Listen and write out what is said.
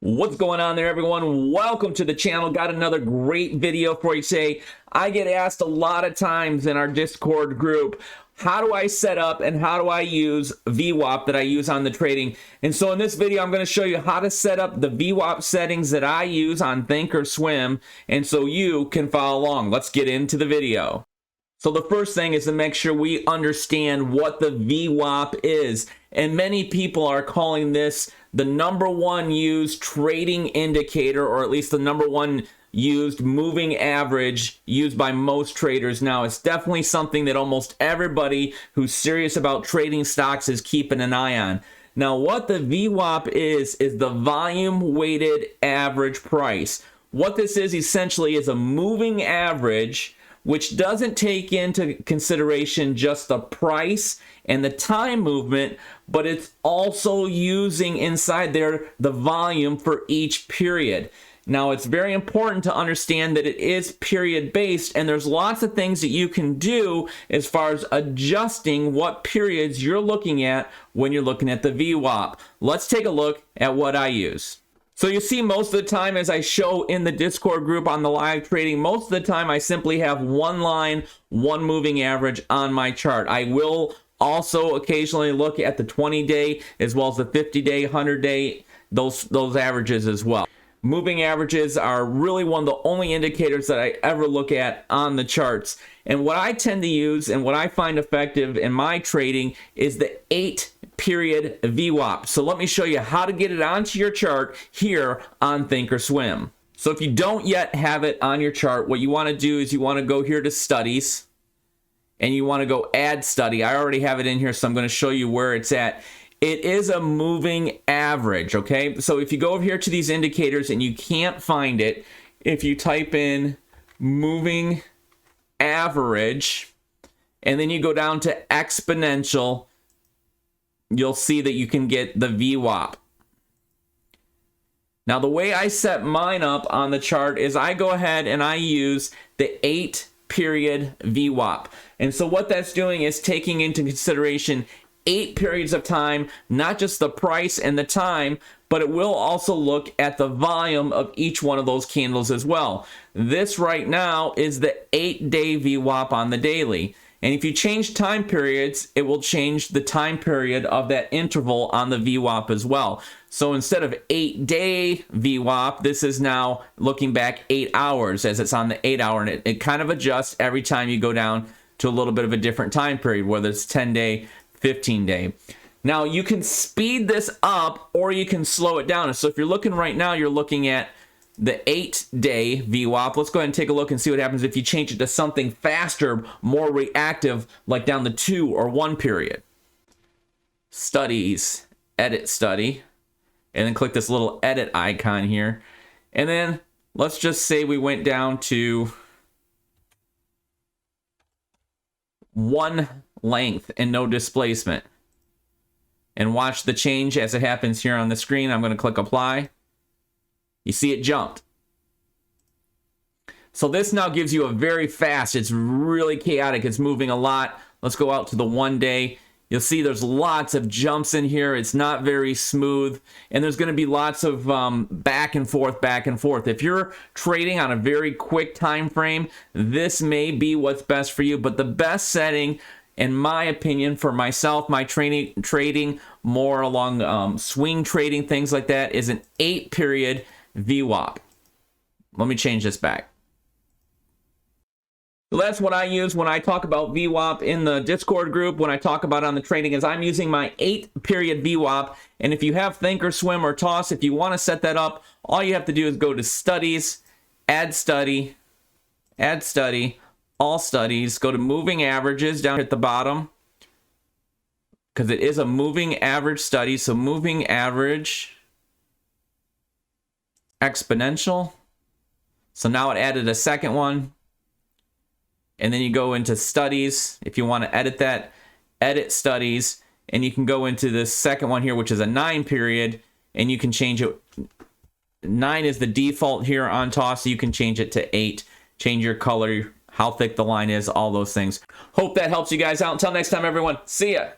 What's going on there, everyone? Welcome to the channel. Got another great video for you today. I get asked a lot of times in our Discord group, how do I set up and how do I use Vwap that I use on the trading? And so in this video, I'm going to show you how to set up the Vwap settings that I use on Thinkorswim, and so you can follow along. Let's get into the video. So the first thing is to make sure we understand what the Vwap is. And many people are calling this the #1 used trading indicator, or at least the #1 used moving average used by most traders now. It's definitely something that almost everybody who's serious about trading stocks is keeping an eye on. Now, what the Vwap is the volume weighted average price. What this is essentially is a moving average which doesn't take into consideration just the price and the time movement, but it's also using inside there the volume for each period. Now, it's very important to understand that it is period based, and there's lots of things that you can do as far as adjusting what periods you're looking at when you're looking at the Vwap. Let's take a look at what I use. So you see, most of the time, as I show in the Discord group on the live trading, most of the time I simply have one line, one moving average on my chart. I will also occasionally look at the 20-day as well as the 50-day, 100-day, those averages as well. Moving averages are really one of the only indicators that I ever look at on the charts. And what I tend to use and what I find effective in my trading is the 8-period Vwap. So let me show you how to get it onto your chart here on Thinkorswim. So if you don't yet have it on your chart, what you want to do is you want to go here to Studies and you want to go Add Study. I already have it in here, so I'm going to show you where it's at. It is a moving average, okay? So if you go over here to these indicators and you can't find it, if you type in moving average and then you go down to exponential, you'll see that you can get the Vwap. Now, the way I set mine up on the chart is I go ahead and I use the 8-period Vwap. And so what that's doing is taking into consideration 8 periods of time, not just the price and the time, but it will also look at the volume of each one of those candles as well. This right now is the 8-day Vwap on the daily. And if you change time periods, it will change the time period of that interval on the Vwap as well. So instead of 8-day Vwap, this is now looking back 8 hours as it's on the 8-hour, and it kind of adjusts every time you go down to a little bit of a different time period, whether it's 10-day, 15-day. Now, you can speed this up or you can slow it down. So if you're looking right now, you're looking at the 8-day Vwap. Let's go ahead and take a look and see what happens if you change it to something faster, more reactive, like down the 2 or 1 period. Studies, Edit Study, and then click this little edit icon here. And then let's just say we went down to 1 length and no displacement. And watch the change as it happens here on the screen. I'm going to click apply. You see it jumped. So this now gives you a very fast, it's really chaotic, it's moving a lot. Let's go out to the 1 day. You'll see there's lots of jumps in here. It's not very smooth, and there's going to be lots of back and forth, back and forth. If you're trading on a very quick time frame, this may be what's best for you, but the best setting, in my opinion, for myself, my trading more along swing trading, things like that, is an 8-period Vwap. Let me change this back. So that's what I use when I talk about Vwap in the Discord group. When I talk about on the trading, is I'm using my 8-period Vwap. And if you have Thinkorswim or TOS, if you want to set that up, all you have to do is go to Studies, Add Study, All Studies, go to Moving Averages down at the bottom, because it is a moving average study. So moving average, exponential. So now it added a second one. And then you go into Studies. If you want to edit that, Edit Studies. And you can go into this second one here, which is a 9-period. And you can change it. 9 is the default here on TOS. So you can change it to 8. Change your color, how thick the line is, all those things. Hope that helps you guys out. Until next time, everyone. See ya.